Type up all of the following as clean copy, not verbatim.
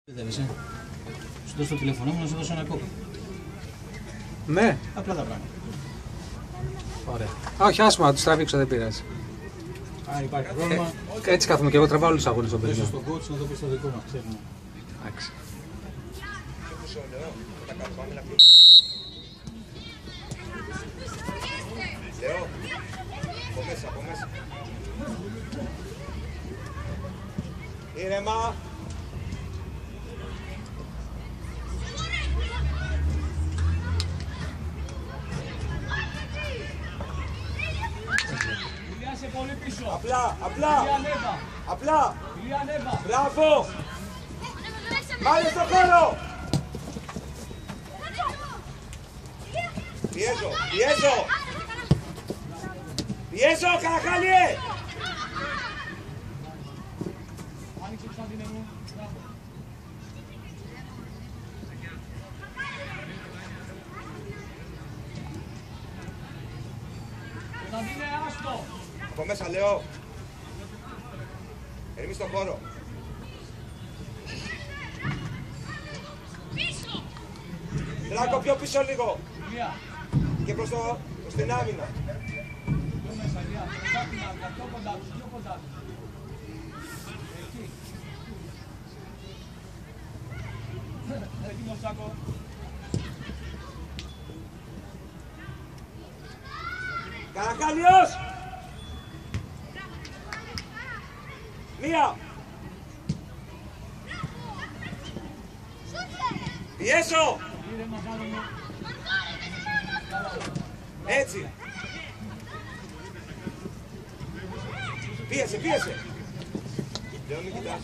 Σου δώσω το τηλέφωνο μου να σου δώσω ένα κόπο. Ναι. Απλά τα πράγματα. Ωραία. Όχι, άσχημα, τους τραβήξω, δεν πειράζει. Αν υπάρχει πρόβλημα. Έτσι κάθομαι και εγώ, τραβάω όλους τους αγώνες στον παιδί. Πέσω στον coach να το πεις στο δικό μας, ξέρουμε. Εντάξει. Λέω, από μέσα, από μέσα. Ήρεμα. Απλά, απλά, απλά, μπράβο, βάλε στο χώρο. Πιέζω, πιέζω, πιέζω, Καραχάλιε. Από μέσα λέω. Ερμή στον χώρο. Δράκο πιο πίσω λίγο. Και προς την άμυνα. Καρακάλιος! Μία! Πιέσω! Έτσι! Πίεσε, πίεσε! Λέω μην κοιτάς.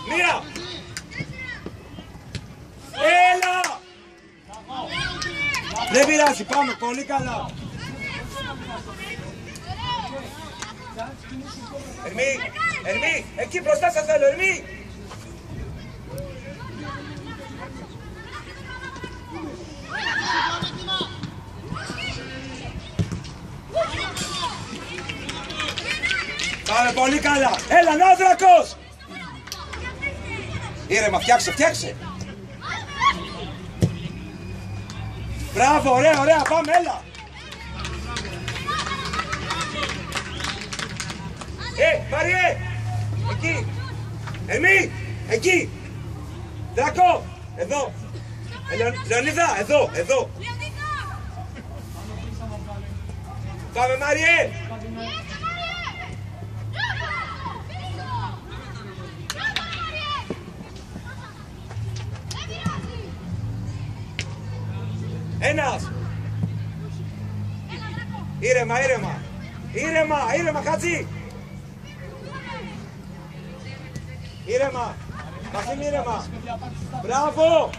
Μία! Έλα! Δεν πειράζει, πάμε, πολύ καλά. Ερμή, εκεί μπροστά σας θέλω, Ερμή! Πάμε πολύ καλά. Έλα, να ο Δρακός! Ήρεμα, φτιάξε, φτιάξε. Μπράβο, ωραία, ωραία, πάμε, έλα. Μαριέ, εκεί. Ερμή, εκεί. Δρακό, εδώ. Λεωνίδα, εδώ, εδώ. Πάμε, Μαριέ. Ένας! Ήρεμα, ήρεμα! Ήρεμα, ήρεμα, Χατζή! Ήρεμα! Μασίμ, ήρεμα! Μπράβο!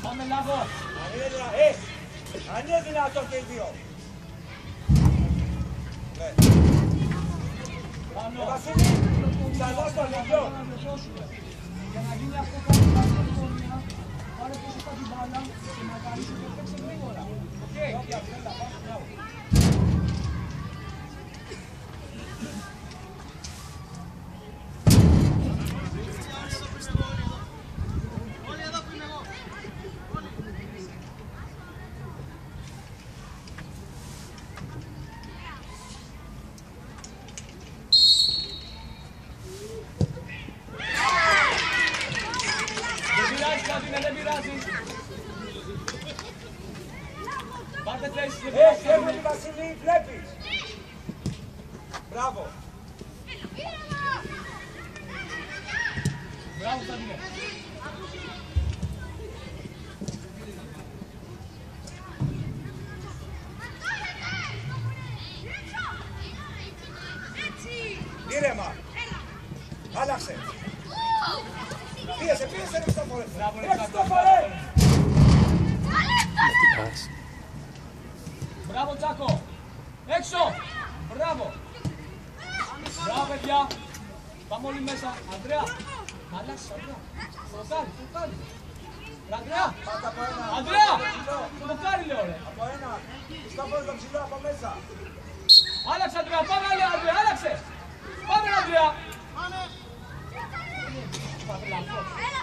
Πάμε λάβο! Αν είναι δυνατόν και οι δύο! Βασίλη, ξανά στο λιβιό! Για να γίνει αυτό κάτι γωνία, πάρε πίσω στα την μπάλα και να καλύψει και παίξε γρήγορα. Όλοι εδώ που είμαι εγώ. Δεν πειράζει. Πάρτε θέση, δεν Έρχομαι, Βασίλη, βλέπεις. Μπράβο. Μπράβο, Σταντίνε. Ήρεμα. Άλλαξε. Πίεσε, πίεσε, ρίξτε το φορέ. Ρίξτε το φορέ. Μπράβο, Τζάκο. Έξω. Μπράβο. Μπράβο, παιδιά. Πάμε όλοι μέσα. Ανδρέα. Αλλάξε, Ανδρέα. Το κάνει, το κάνει. Ανδρέα. Ανδρέα. Το κάνει, λέω, ρε. Από ένα. Χριστόφορο το ψηλό από μέσα. Άλλαξε, Ανδρέα. Πάμε, Ανδρέα. Άλλαξε. Πάμε, Ανδρέα.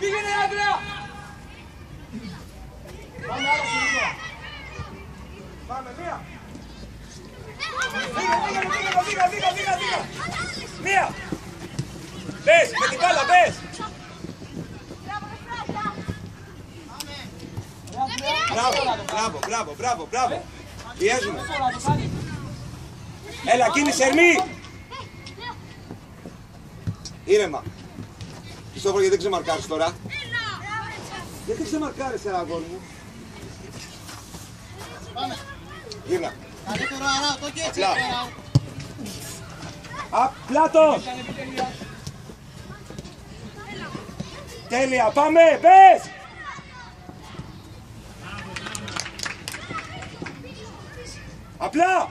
Πήγαινε, Ανδρέα. Πάμε, άλλαξε, λίγο. Πάμε, μία. Πήγα. Μία. Μπες, με την μπάλα, μπες. Μπράβο. Πιέζουμε. Έλα, κίνησε, Ερμή. Ήρεμα. Χριστόφορο, γιατί δεν ξεμαρκάρεις τώρα. Γιατί ξεμαρκάρεις, αγόρι μου. Γύρνα. Απλάτος. Τέλεια, πάμε, μπες. Απλά.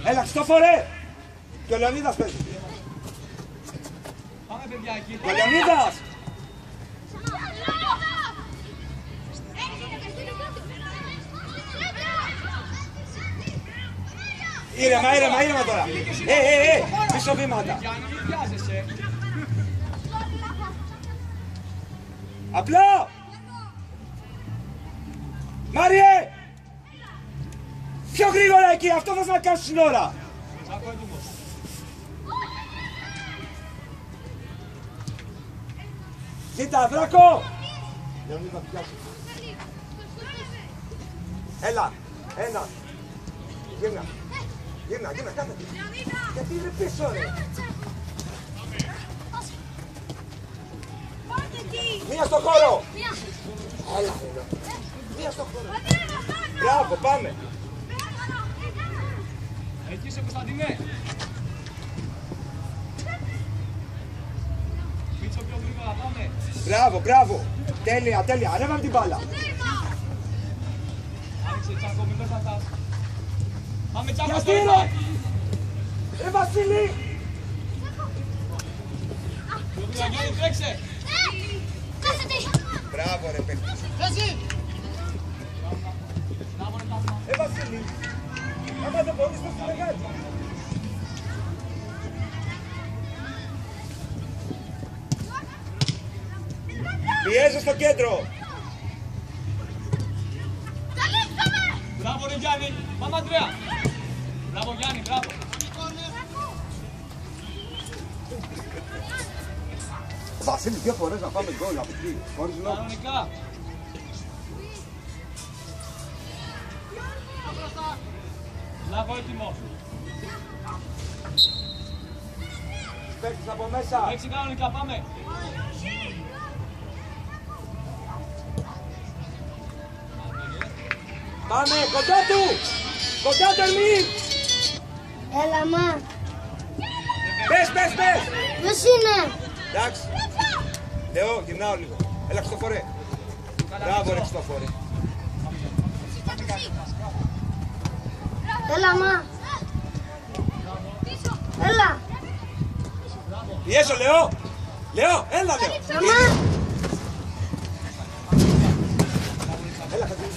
Έλα, Χριστόφορε. Και ο Λεωνίδας παίζει. Πάμε, παιδιά, εκεί. Και ο Λεωνίδας. Ήρεμα τώρα. Πίσω βήματα. Γιάννη, μην βιάζεσαι. Απλά. Μάριε. Πιο γρήγορα εκεί, αυτό θες να κάνεις στην ώρα. Τσάκο έτοιμος. Ζήτα, Δράκο. Έλα, ένα. Γύρνα, κάθεται. Γιατί είναι πίσω, ρε. Μία στο χώρο. Έλα, εδώ. Μία στο χώρο. Μπράβο, πάμε. Εκεί είσαι, Κωνσταντινέ. Μίτσο πιο γρήγορα, πάμε. Μπράβο. Τέλεια. Ανέβαμε την μπάλα. Άνοιξε, Τσάκο, μην πέφτατας. Πάμε, Τσάκο, Γιατί, στο ένα. Ρε Βασίλη. Πιο γρήγορα, Γιάννη, τρέξε. Μπράβο, ρε παιδί. Μπράβο, ρε Τάσμα. Ρε Βασίλη. Άμα δεν μπορείς, πες τη μεγάλη. Πιέζω στο κέντρο. Μπράβο, ρε Γιάννη. Πάμε, Ανδρέα. Μπράβο, Γιάννη, μπράβο. Βασίλη, 2 φορές να πάμε γκολ από εκεί. Χωρίς λόγο. Κανονικά. Μπράβο, έτοιμος. Παίξεις από μέσα. Παίξει κανονικά, πάμε. Πάμε, κοντά του. Ερμή. Έλα, μα. Πες. Ποιος είναι? Εντάξει. Λέω, γυρνάω λίγο. Έλα, Χριστόφορε. Μπράβο, ρε Χριστόφορε. Έλα, μα. Έλα. Πιέσω, Λεώ. Έλα, Λεώ. Μαμά. Έλα, Χατζή.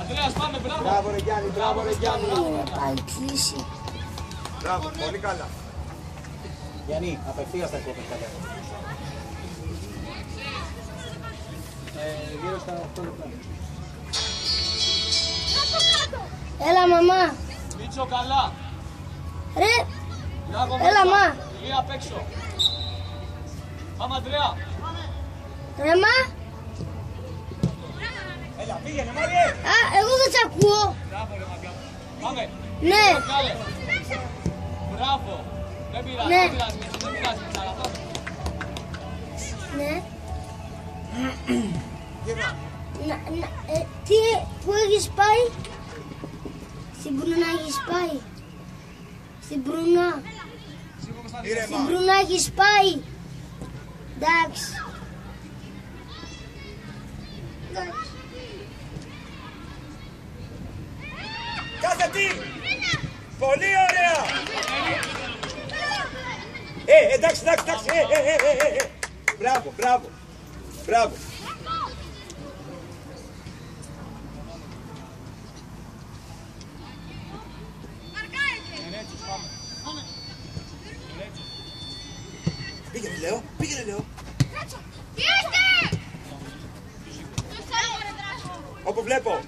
Ανδρέας, πάμε, μπράβο. Μπράβο, ρε Γιάννη. Είναι πάλι κλείσει. Μπράβο, πολύ καλά. Γιάννη, απευθείας τα κόβεις καλά. Γύρω στα 8 λεπτά. Έλα, μαμά. Μίτσο, καλά. Ρε. Μπράβο, Έλα, μέσα. μα. Λία απ' έξω. Πάμε, Ανδρέα. Ρε, μα. Έλα, πήγαινε, Μάριε. Α, εγώ δεν σ' ακούω. Μπράβο, ρε μαγκιά. Πάμε. Ναι. Κάλε. Μπράβο. Δεν πειράζει, Ναι. δεν πειράζει, Μίτσο, δεν πειράζει, Μίτσο, πάμε. Ναι. Γύρνα. Πού έχεις πάει? Στην Μπρουνά έχεις πάει. Στην Μπρουνά. Ήρεμα. Στην Μπρουνά έχεις πάει. Εντάξει. Εντάξει. γιατί. Πολύ ωραία. Εντάξει. Μπράβο. Πήγαινε Λέο. Όπου βλέπω.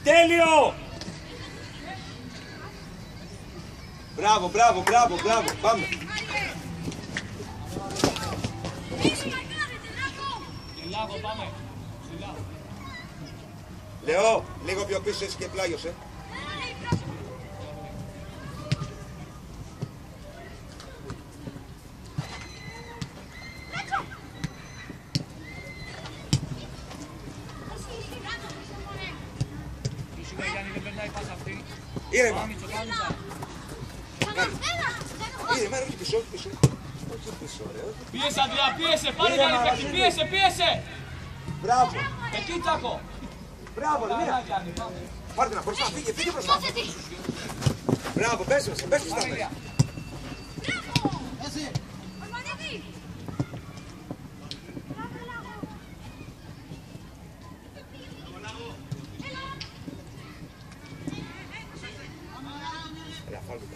Τέλειο. Μπράβο. Πάμε. Λέο, λίγο πιο πίσω εσύ και πλάγιος, Ήρεμα, όχι πίσω. Πίεσε, Αντρέα, πίεσε, πάρε καλή παίκτη, πίεσε. Μπράβο. Εκεί, Τσάκο. Μπράβο, Λεμία. Πάρτε να μπροστά, φύγε μπροστά. Μπράβο, πες στα μέσα. Έλα, φάλ μου.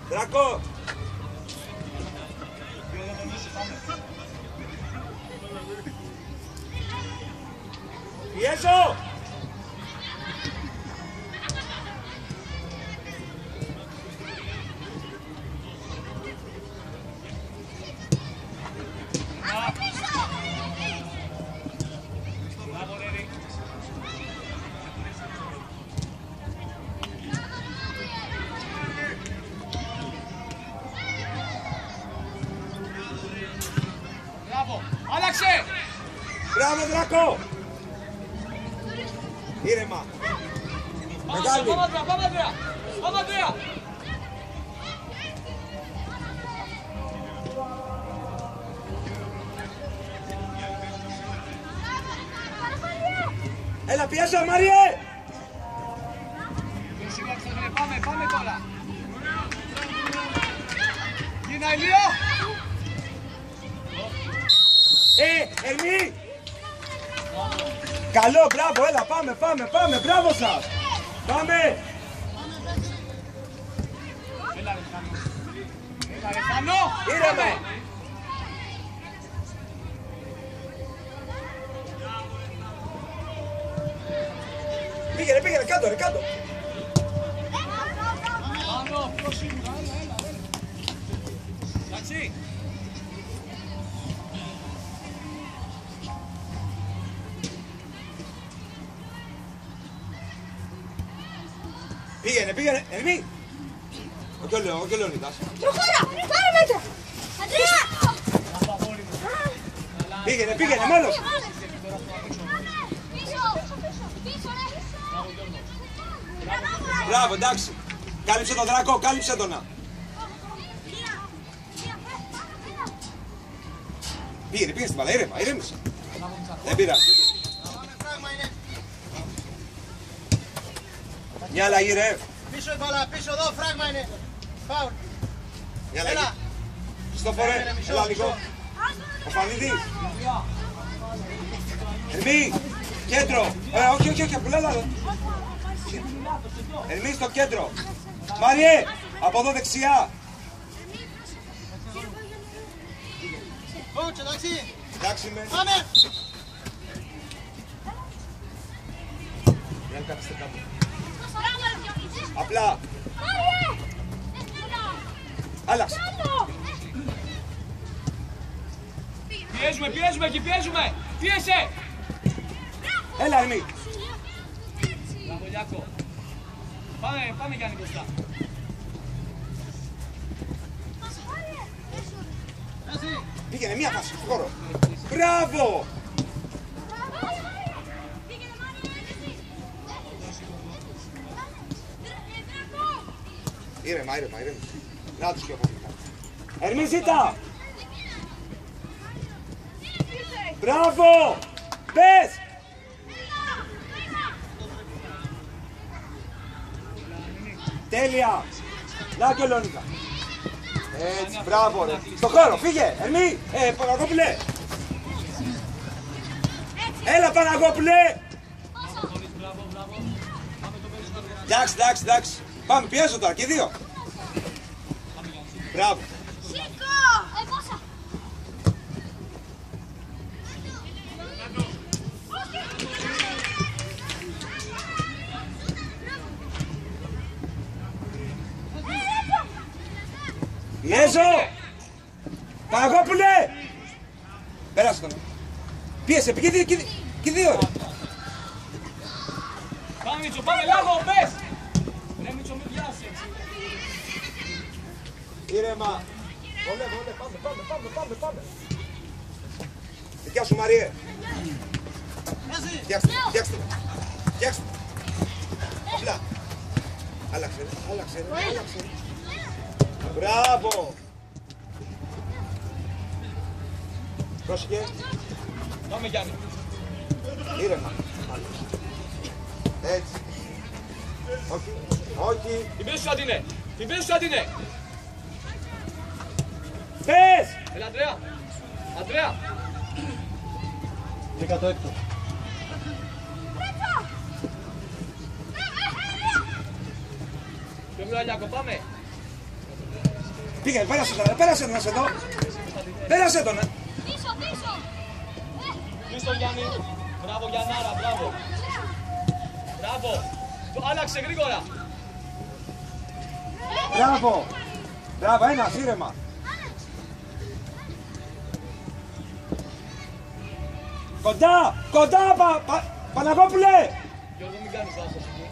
Δράκο! Πιέσω! Άλλαξε! Μπράβο, Δράκο! Ήρεμα! Μεγάλη! Πάμε, Αντρέα! Έλα, πιέσω, Μάριε! Πάμε τώρα! Γίνα, Ηλία! Ερμή! Καλό, μπράβο, έλα, πάμε, μπράβο σας! Πάμε! Έλα, ρε Φάνο! Ήρεμα! Πήγαινε, κάτω! Φάνο, πιο σίγουρα, έλα. Εντάξει! Πήγαινε, Ερμή! Όχι ο Λεωνίδας. Προχώρα, πάρε μέτρα. Αντρέα. Πήγαινε, μόνος! Μπράβο, εντάξει. Κάλυψε τον Δράκο, κάλυψε τον να. Πήγαινε στην μπάλα, ηρέμησε. Δεν πειράζει. Μια αλλαγή, ρε. Πίσω η μπάλα, πίσω εδώ, φράγμα είναι. Φάουλ. Μια αλλαγή. Στο φορέ, έλα λίγο. Ο Φανίδης. Ερμή, κέντρο. Όχι, απουλέλα. Ερμή στο κέντρο. Μάριε, από εδώ δεξιά. Κόντς, εντάξει. Εντάξει με. Πάμε. Απλά. Άλλαξε. Πιέζουμε εκεί, πιέσε! Έλα, Ερμή. Μπράβο, Λιάκο. Πάμε Γιάννη μπροστά. Πήγαινε μία φάση στο χώρο. Μπράβο! Ήρεμα. Να τους πιο πολύ. Ερμή ζήτα! Μπράβο! Πες! Τέλεια! Να και Λόνικα. Έτσι, μπράβο ρε. Στο χώρο, φύγε! Ερμή! Παναγόπουλε! Έλα Παναγόπουλε! Εντάξει. Πάμε, πιέζω τώρα και δύο. Μπράβο. Πιέζω! Παναγόπουλε! Πέρασε τον. Πίεσε, πήγε και δύο ρε. Πάμε Μίτσο, πάμε Λάγο, πες! Ρε Μίτσο, μην πιάσει έτσι. Ήρεμα. Βολέ, πάμε. Δικιά σου Μαριέ. Φτιάξτε. Απλά. Άλλαξε. Μπράβο. Πρόσεχε. Πάμε Γιάννη. Ήρεμα. Έτσι. Όχι. Την πίσω σου Αντίνε. Πες! Έλα Αντρέα. 16. Πιο μιλάλιακο, πάμε. Πήγαινε, πέρασε τον εδώ. Πέρασε τον. Πίσω Γιάννη. Μπράβο Γιαννάρα, μπράβο. Το άλλαξε γρήγορα. Μπράβο, ένας, ήρεμα. Κοντά, Παναγόπουλε. Γιώργο, μην κάνεις λάθος εκεί.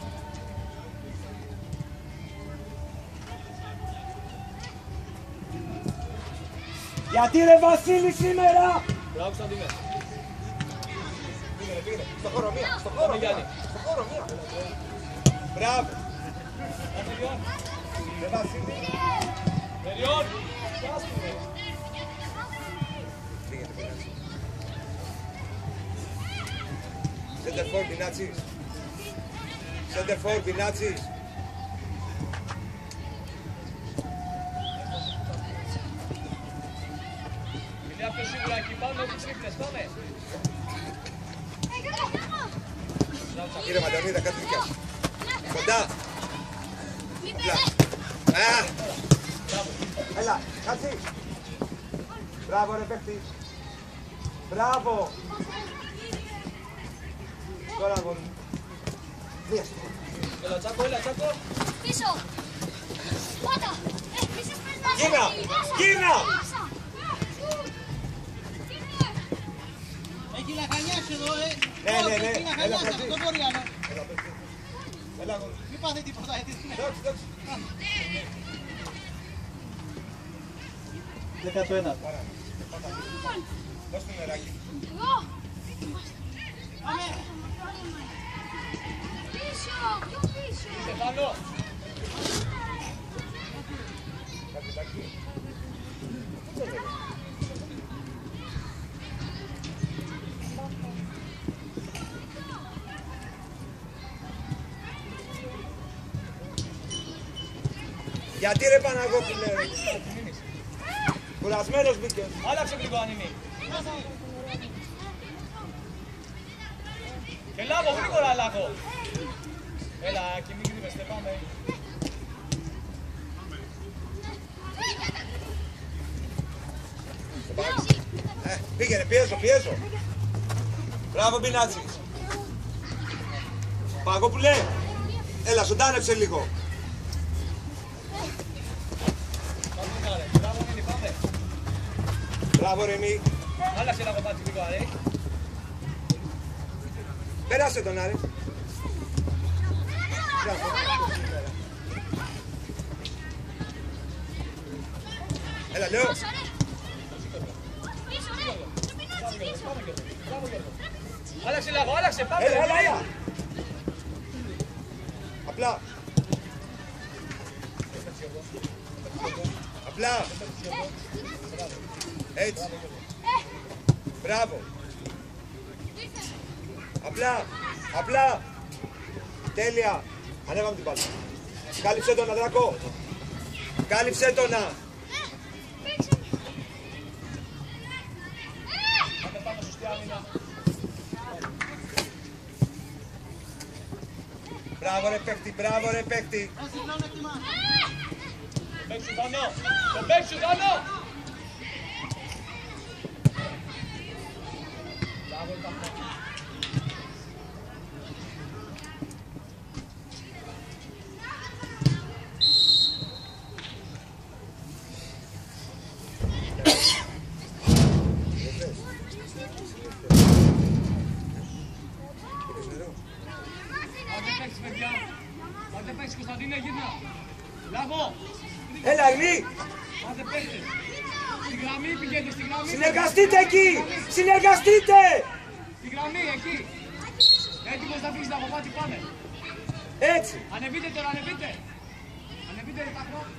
Γιατί ρε Βασίλη σήμερα. Μπράβο Κωνσταντίνε. Πήγαινε, στο χώρο μία. Πάμε Γιάννη. Μπράβο. Περιόν. Ρε Βασίλη. Περιόν. Center for Πινάτσης. Μιλιά πιο σίγουρα εκεί, πάμε με τις ρίχνες, πάμε. Κύριε Μαντανίδα, κάτι δικιά σου. Κοντά. Έλα, κάτσε. Μπράβο ρε παίχτη. Μπράβο. Τώρα αγόρι μου. Δίασε. Έλα Τσάκο. Πίσω. Πάτα. Κίνα. Έχει λαχανιάσει εδώ, Ναι. Έχει λαχανιάσει, αυτό το μπορεί άλλο. Έλα αγόρι. Μην πάτε τίποτα, έτσι. Εντάξει. 11. Δώσ' του νεράκι. Πιο πίσω. Στεφάνο. Γιατί ρε Παναγόπουλε. Κουρασμένος μπήκε. Άλλαξε λίγο αν είναι. Και Λάγο, γρήγορα Λάγο. Έλα, και μην κρύβεστε, πάμε. Πήγαινε, πιέζω. Μπράβο Πινάτσης. Παναγόπουλε. Έλα, ζωντάνεψε λίγο. Πάμε, ρε. Μπράβο, Μίνι, πάμε. Μπράβο Ρεμί. Άλλαξε ένα κομμάτι λίγο, ρε. Πέρασε τον Άρη. Έλα, λέω. Άλλαξε Λάβο, άλλαξε, πάμε. Έλα. Απλά. Έτσι. Μπράβο. Απλά. Τέλεια. Ανέβαμε την μπάλα. Κάλυψε τον Δράκο. Κάλυψε τον. Μπράβο ρε παίκτη. Παίξου πάνω. Το παίξου πάνω. Πάτε παίξεις Κωνσταντίνε, γύρνα. Λάβο. Έλα Ερμή. Πάτε παίξτε. Στη γραμμή πηγαίνετε, στη γραμμή. Συνεργαστείτε εκεί. Συνεργαστείτε. Στη γραμμή, εκεί. Έτοιμος να φύγεις από πάτη, πάμε. Έτσι. Ανεβείτε τώρα, ανεβείτε. Ανεβείτε τα χρόνια.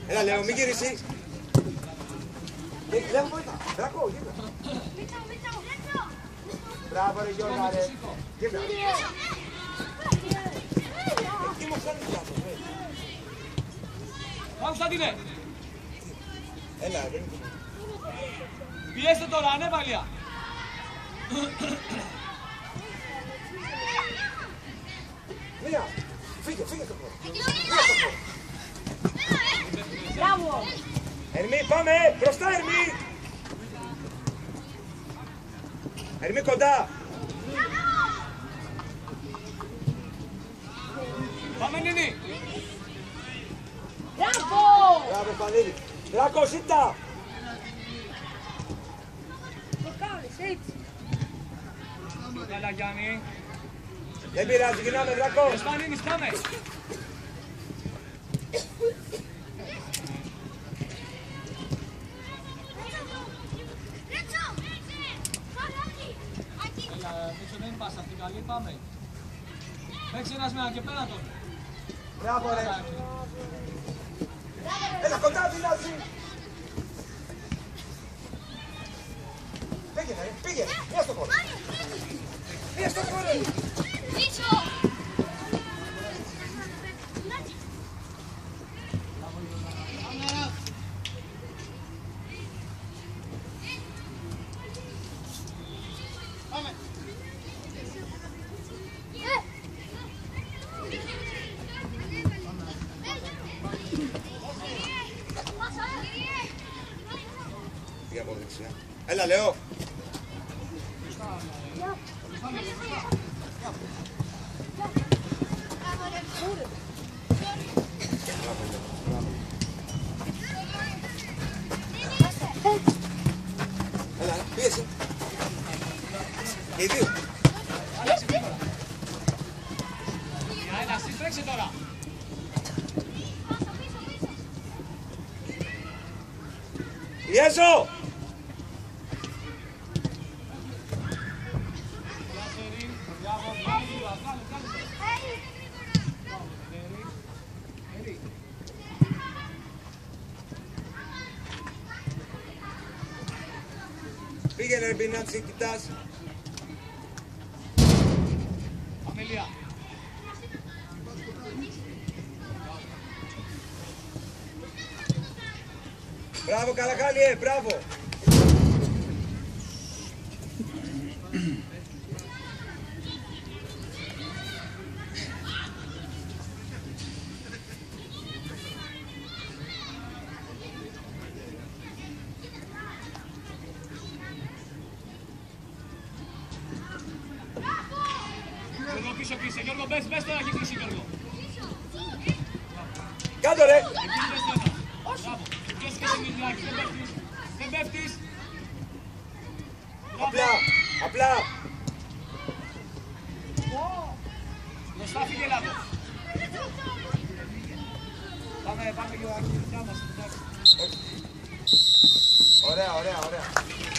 Έλα Λέο, μην γυρίσεις. Λέω βοήθα. Δράκο, γύρνα. Μπράβο ρε Γιώργα ρε. Γύρνα. Εκεί μας κάνει πιάτο. Πάμε Κωνσταντίνε. Έλα, δεν είναι. Πιέστε τώρα, ανέβαλια. Μία. Φύγε στο χώρο. Μπράβο. Ερμή, πάμε! Μπροστά, Ερμή! Ερμή, κοντά! Πάμε Νίνη. Μπράβο. Μπράβο, Πανίδη! Δράκο, σίτα! Το κάνεις έτσι. Καλά Γιάννη. Δεν πειράζει, γυρνάμε, Δράκο! Πάμε Νίνης, πάμε. Μίτσο δεν πας αυτή καλή, πάμε. Παίξε ένας μένα και πέρα τον. Μπράβο, ρε! Έλα, κοντά, δυνάζει! Πήγαινε, ρε, πήγαινε! Μία στο χώρο! Μία στο χώρο! Πήγα από δεξιά. Έλα, Λεώ! Έλα, πίεσε. Και οι δύο. Άλλαξε τώρα. Έλα, εσύ τρέξε τώρα. Πιέζω! Πήγαινε ρε Μπινάτσι, κοιτάς. Αμελία. Μπράβο Καραχάλη, μπράβο. Γιώργο πίσω κλείσε. Γιώργο μπες τώρα και κλείσει Γιώργο. Κάτω ρε. Εκεί μπες τώρα. Μπράβο. Ποιος και σε μιλάκι. Δεν πέφτεις. Δεν πέφτεις. Απλά, απλά. Μπροστά φύγε Λάβο. Πάμε. πάμε και ο Αγγλικά μας. Ωραία, ωραία, ωραία.